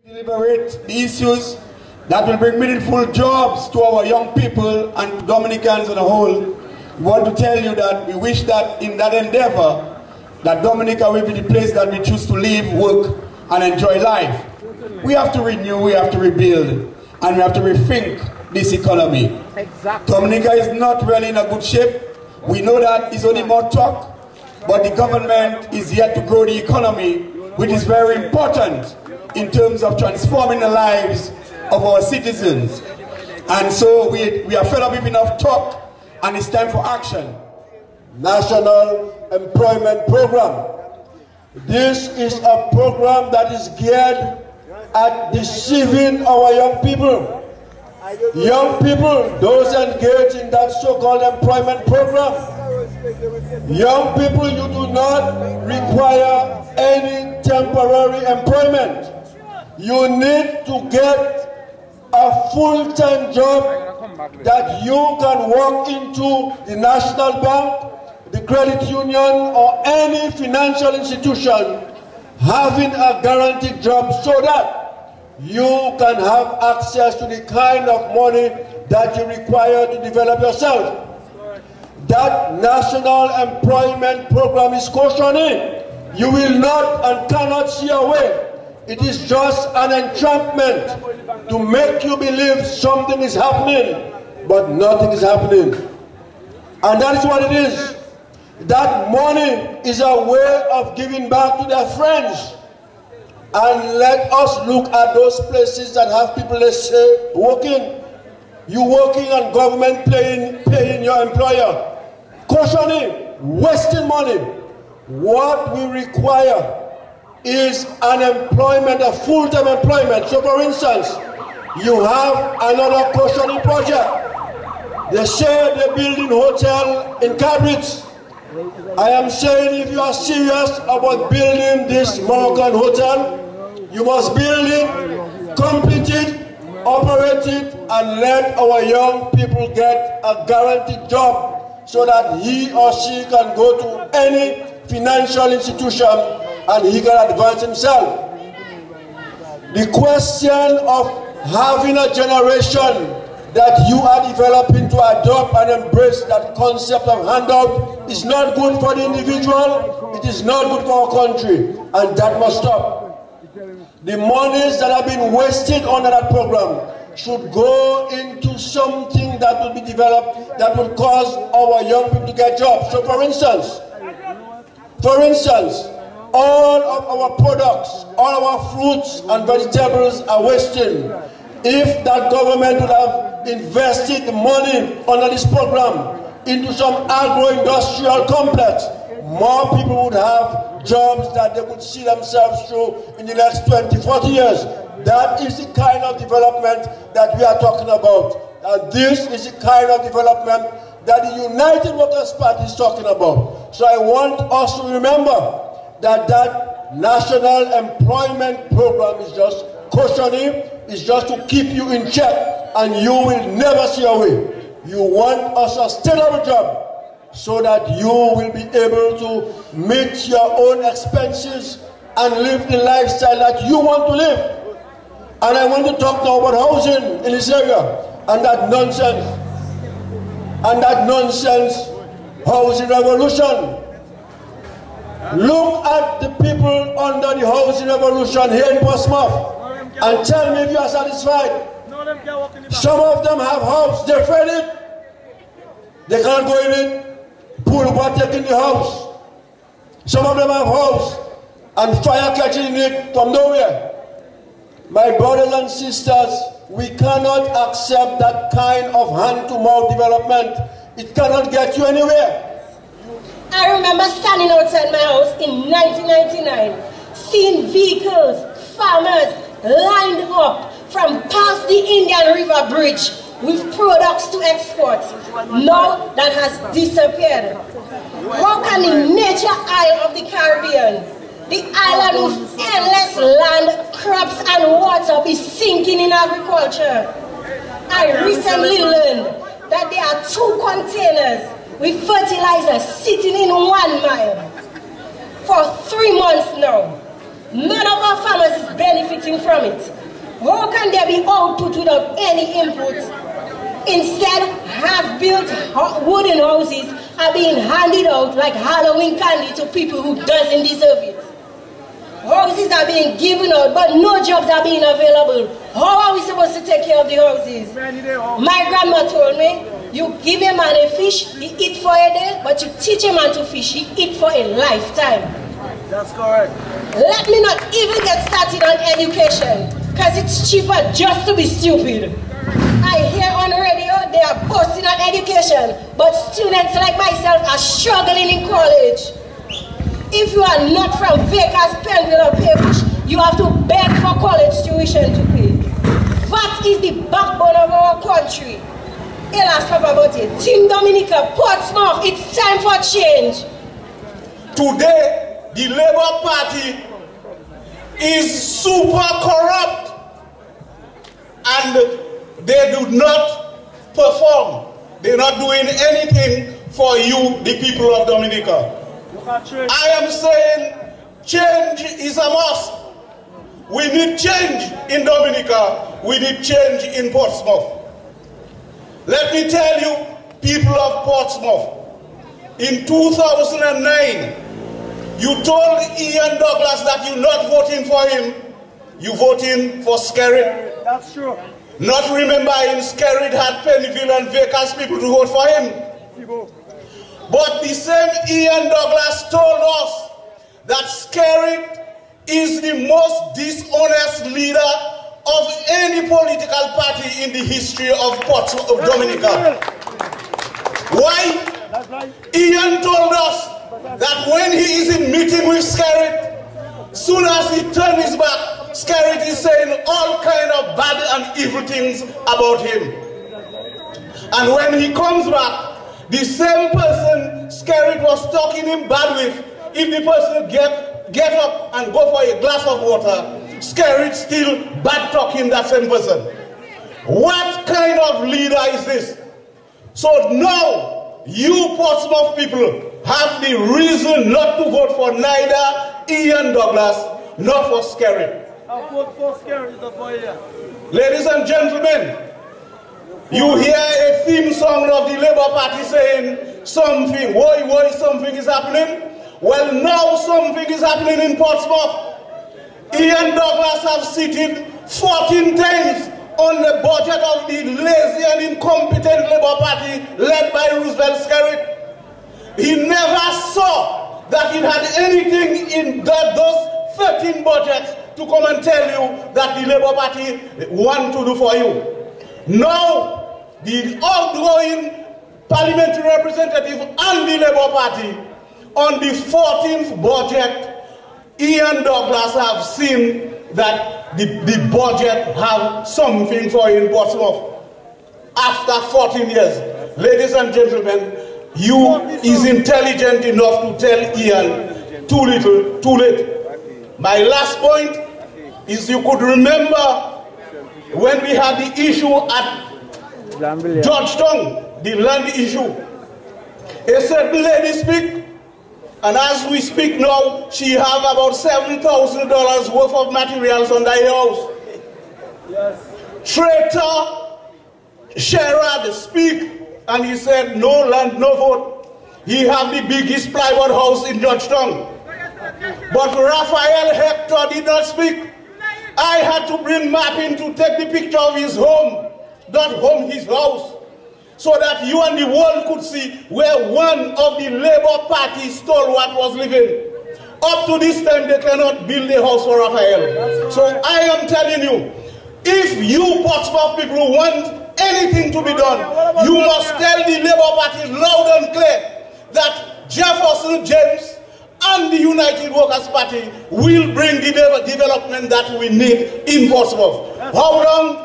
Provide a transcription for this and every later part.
Deliberate the issues that will bring meaningful jobs to our young people and Dominicans as a whole. We want to tell you that we wish that in that endeavor, that Dominica will be the place that we choose to live, work, and enjoy life. We have to renew, we have to rebuild, and we have to rethink this economy. Exactly. Dominica is not really in a good shape. We know that it's only more talk, but the government is yet to grow the economy, which is very important in terms of transforming the lives of our citizens. And so we are fed up with enough talk, and it's time for action. National Employment Program. This is a program that is geared at deceiving our young people. Young people, those engaged in that so-called employment program. Young people, you do not require any temporary employment. You need to get a full-time job that you can walk into the National Bank, the credit union, or any financial institution having a guaranteed job so that you can have access to the kind of money that you require to develop yourself. That National Employment Program is cautioning. You will not and cannot see a way. It is just an entrapment to make you believe something is happening, but nothing is happening. And that is what it is. That money is a way of giving back to their friends. And let us look at those places that have people, let's say, working. You working and government paying your employer. Cautioning, wasting money. What we require is an employment, a full-time employment. So for instance, you have another cautioning project. They say they're building a hotel in Cambridge. I am saying if you are serious about building this Moroccan hotel, you must build it, complete it, operate it, and let our young people get a guaranteed job so that he or she can go to any financial institution and he can advance himself. The question of having a generation that you are developing to adopt and embrace that concept of handout is not good for the individual, it is not good for our country, and that must stop. The monies that have been wasted under that program should go into something that will be developed that will cause our young people to get jobs. So for instance, all of our products, all our fruits and vegetables are wasting. If that government would have invested the money under this program into some agro-industrial complex, more people would have jobs that they would see themselves through in the next 20, 40 years. That is the kind of development that we are talking about. And this is the kind of development that the United Workers' Party is talking about. So I want us to remember that that National Employment Program is just cautioning, is just to keep you in check, and you will never see a way. You want us to stay on the job so that you will be able to meet your own expenses and live the lifestyle that you want to live. And I want to talk now about housing in this area and that nonsense. And that nonsense housing revolution. Look at the people under the housing revolution here in Portsmouth and tell me if you are satisfied. Some of them have house, they're afraid it. They can't go in it. Pool water in the house. Some of them have house and fire catching in it from nowhere. My brothers and sisters, we cannot accept that kind of hand-to-mouth development. It cannot get you anywhere. I remember standing outside my house in 1999, seeing vehicles, farmers lined up from past the Indian River Bridge with products to export. Now that has disappeared. How can the nature isle of the Caribbean, the island with endless land, crops and water, be sinking in agriculture? I recently learned that there are 2 containers with fertilizer sitting in 1 mile. For 3 months now, none of our farmers is benefiting from it. How can there be output without any input? Instead, half-built wooden houses are being handed out like Halloween candy to people who doesn't deserve it. Houses are being given out, but no jobs are being available. How are we supposed to take care of the houses? My grandma told me, you give a man a fish, he eat for a day, but you teach a man to fish, he eat for a lifetime. That's correct. Let me not even get started on education, because it's cheaper just to be stupid. I hear on the radio they are boasting on education, but students like myself are struggling in college. If you are not from Vegas, Penville or Paybush, you have to beg for college tuition to pay. That is the backbone of our country. Let's talk about it. Team Dominica, Portsmouth, it's time for change. Today, the Labour Party is super corrupt and they do not perform. They're not doing anything for you, the people of Dominica. I am saying change is a must. We need change in Dominica. We need change in Portsmouth. Let me tell you, people of Portsmouth, in 2009, you told Ian Douglas that you're not voting for him. You're voting for Skerrit. That's true. Not remembering Skerrit had Pennyville and Vegas people to vote for him. But the same Ian Douglas told us that Skerrit is the most dishonest leader of any political party in the history of Portsmouth, of Dominica. Why? Ian told us that when he is in meeting with Skerrit, soon as he turns his back, Skerrit is saying all kind of bad and evil things about him. And when he comes back, the same person Skerrit was talking him bad with, if the person get up and go for a glass of water, Skerrit still bad talking that same person. What kind of leader is this? So now, you Portsmouth people have the reason not to vote for neither Ian Douglas nor for Skerrit. I'll vote for Skerrit for you. Ladies and gentlemen, you hear a theme song of the Labour Party saying something, why something is happening? Well, now something is happening in Portsmouth. Ian Douglas have seated 14 times on the budget of the lazy and incompetent Labour Party led by Roosevelt Skerrit. He never saw that it had anything in those 13 budgets to come and tell you that the Labour Party want to do for you. Now, the outgoing parliamentary representative and the Labour Party on the 14th budget, Ian Douglas have seen that the budget have something for in Portsmouth. After 14 years, ladies and gentlemen, you is intelligent enough to tell Ian too little, too late. My last point is you could remember when we had the issue at Georgetown, the land issue. A certain lady speak, and as we speak now, she have about $7,000 worth of materials under her house. Yes. Traitor Sherrod speak, and he said no land, no vote. He have the biggest plywood house in Georgetown. But Raphael Hector did not speak. I had to bring mapping to take the picture of his home, not home, his house, so that you and the world could see where one of the Labour Party stalwart was living. Up to this time, they cannot build a house for Raphael. So I am telling you, if you Portsmouth people want anything to be done, you must tell the Labour Party loud and clear that Jefferson James and the United Workers' Party will bring the development that we need in Portsmouth. How long?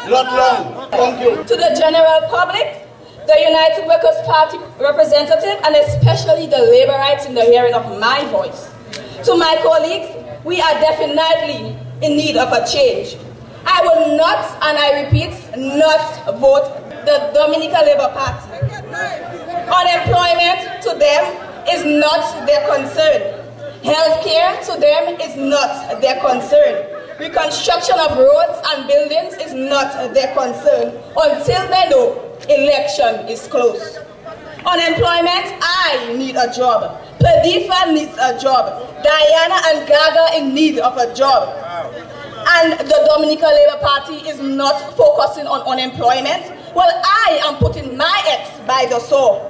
Not long. Thank you. To the general public, the United Workers' Party representative, and especially the Labourites in the hearing of my voice. To my colleagues, we are definitely in need of a change. I will not, and I repeat, not vote the Dominica Labour Party. Unemployment to them is not their concern. Healthcare to them is not their concern. Reconstruction of roads and and buildings is not their concern until they know election is close. Unemployment, I need a job. Padifa needs a job. Diana and Gaga in need of a job. And the Dominica Labour Party is not focusing on unemployment. Well, I am putting my ex by the sword.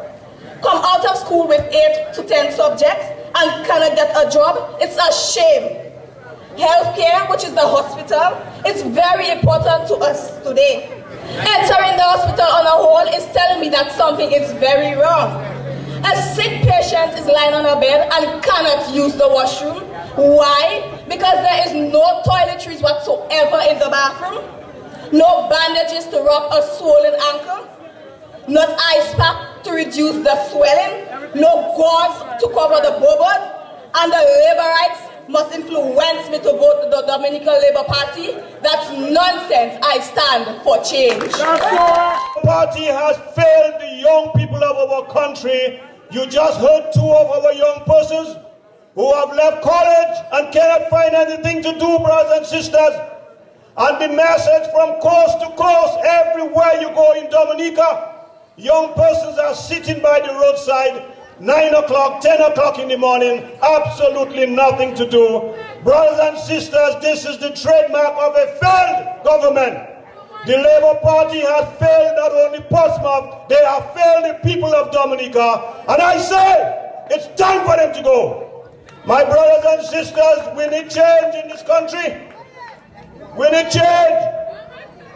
Come out of school with 8 to 10 subjects and cannot get a job. It's a shame. Healthcare, which is the hospital, is very important to us today. Entering the hospital on a whole is telling me that something is very wrong. A sick patient is lying on a bed and cannot use the washroom. Why? Because there is no toiletries whatsoever in the bathroom, no bandages to rub a swollen ankle, not ice pack to reduce the swelling, no gauze to cover the bubbles, and the Labourites must influence me to vote the Dominica Labour Party. That's nonsense. I stand for change. The party has failed the young people of our country. You just heard 2 of our young persons who have left college and cannot find anything to do, brothers and sisters. And the message from coast to coast, everywhere you go in Dominica, young persons are sitting by the roadside, 9 o'clock, 10 o'clock in the morning, absolutely nothing to do. Brothers and sisters, this is the trademark of a failed government. The Labour Party has failed not only Portsmouth, they have failed the people of Dominica. And I say, it's time for them to go. My brothers and sisters, we need change in this country. We need change.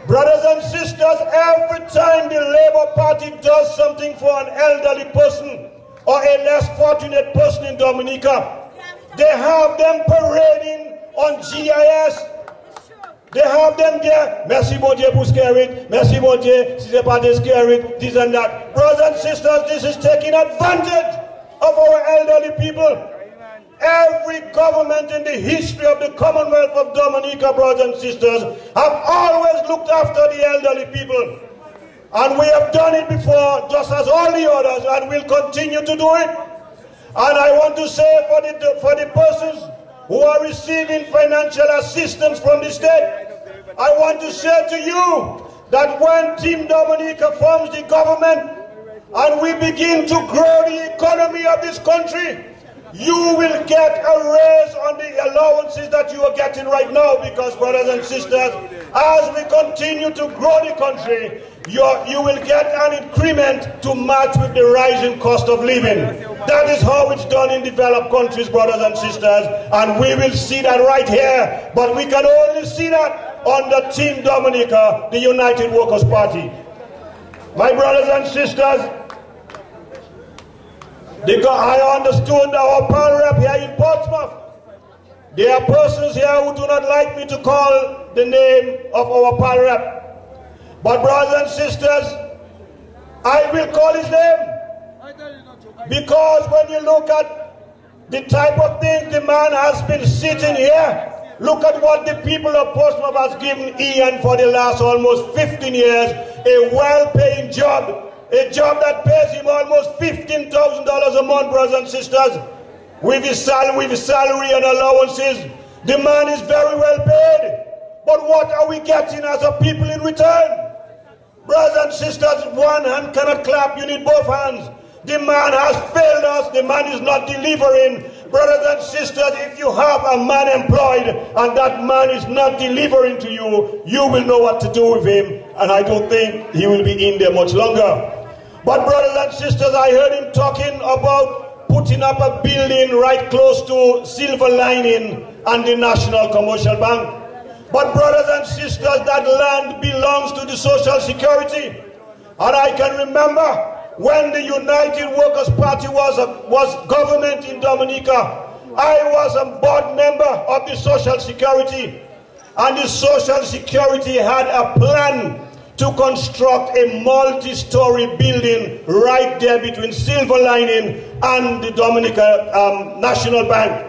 Brothers and sisters, every time the Labour Party does something for an elderly person or a less fortunate person in Dominica, they have them parading on GIS. They have them there. Merci bon Dieu pour scared. Merci bon Dieu si c'est pas scared. This and that. Brothers and sisters, this is taking advantage of our elderly people. Every government in the history of the Commonwealth of Dominica, brothers and sisters, have always looked after the elderly people. And we have done it before, just as all the others, and we'll continue to do it. And I want to say for the persons who are receiving financial assistance from the state, I want to say to you that when Team Dominica forms the government and we begin to grow the economy of this country, you will get a raise on the allowances that you are getting right now, because, brothers and sisters, as we continue to grow the country, you will get an increment to match with the rising cost of living. That is how it's done in developed countries, brothers and sisters, and we will see that right here, but we can only see that under Team Dominica, the United Workers' Party. My brothers and sisters, I understood our power rep here in Portsmouth. There are persons here who do not like me to call the name of our power rep. But brothers and sisters, I will call his name. Because when you look at the type of things the man has been sitting here, look at what the people of Portsmouth has given Ian for the last almost 15 years, a well-paying job. A job that pays him almost $15,000 a month, brothers and sisters, with his salary and allowances. The man is very well paid. But what are we getting as a people in return? Brothers and sisters, one hand cannot clap, you need both hands. The man has failed us, the man is not delivering. Brothers and sisters, if you have a man employed and that man is not delivering to you, you will know what to do with him, and I don't think he will be in there much longer. But brothers and sisters, I heard him talking about putting up a building right close to Silver Lining and the National Commercial Bank. But brothers and sisters, that land belongs to the Social Security. And I can remember when the United Workers' Party was government in Dominica, I was a board member of the Social Security. And the Social Security had a plan to construct a multi-story building right there between Silver Lining and the Dominica National Bank.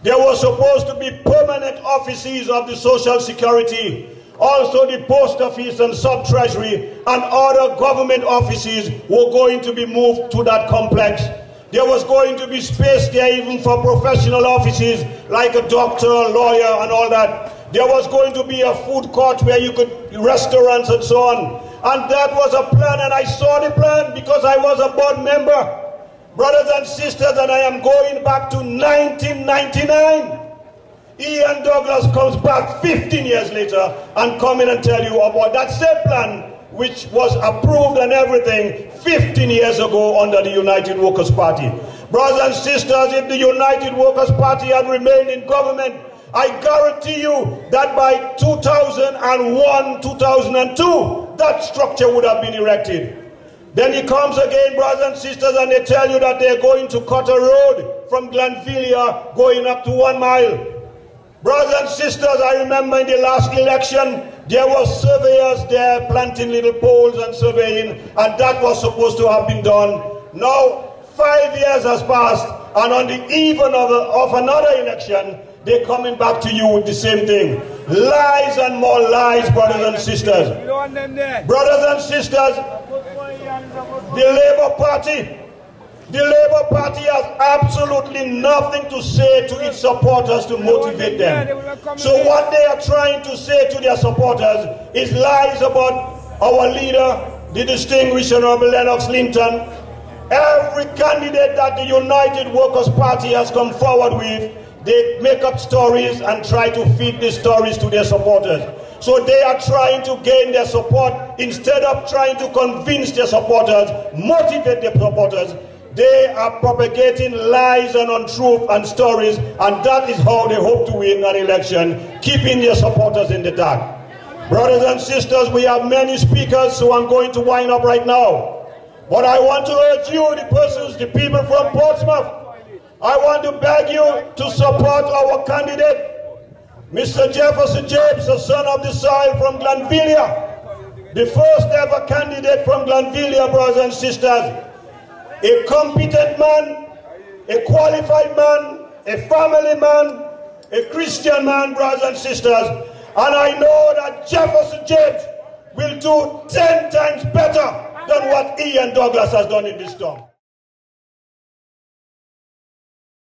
There was supposed to be permanent offices of the Social Security, also the post office and sub-treasury and other government offices were going to be moved to that complex. There was going to be space there even for professional offices like a doctor, a lawyer and all that. there was going to be a food court where you could, restaurants and so on. And that was a plan, and I saw the plan because I was a board member. Brothers and sisters, and I am going back to 1999. Ian Douglas comes back 15 years later and come in and tell you about that same plan which was approved and everything 15 years ago under the United Workers' Party. Brothers and sisters, if the United Workers' Party had remained in government, I guarantee you that by 2001, 2002, that structure would have been erected. Then he comes again, brothers and sisters, and they tell you that they're going to cut a road from Glenfilia going up to 1 mile. Brothers and sisters, I remember in the last election, there were surveyors there planting little poles and surveying, and that was supposed to have been done. Now, 5 years has passed, and on the eve of another election, they're coming back to you with the same thing. Lies and more lies, brothers and sisters. Brothers and sisters, the Labour Party has absolutely nothing to say to its supporters to motivate them. So what they are trying to say to their supporters is lies about our leader, the distinguished Honorable Lennox Linton. Every candidate that the United Workers' Party has come forward with, they make up stories and try to feed these stories to their supporters. So they are trying to gain their support instead of trying to convince their supporters, motivate their supporters. They are propagating lies and untruth and stories, and that is how they hope to win an election, keeping their supporters in the dark. Brothers and sisters, we have many speakers, so I'm going to wind up right now. But I want to urge you, the people from Portsmouth, I want to beg you to support our candidate, Mr. Jefferson James, the son of the soil from Glenfilia, the first ever candidate from Glenfilia, brothers and sisters. A competent man, a qualified man, a family man, a Christian man, brothers and sisters. And I know that Jefferson James will do 10 times better than what Ian Douglas has done in this town.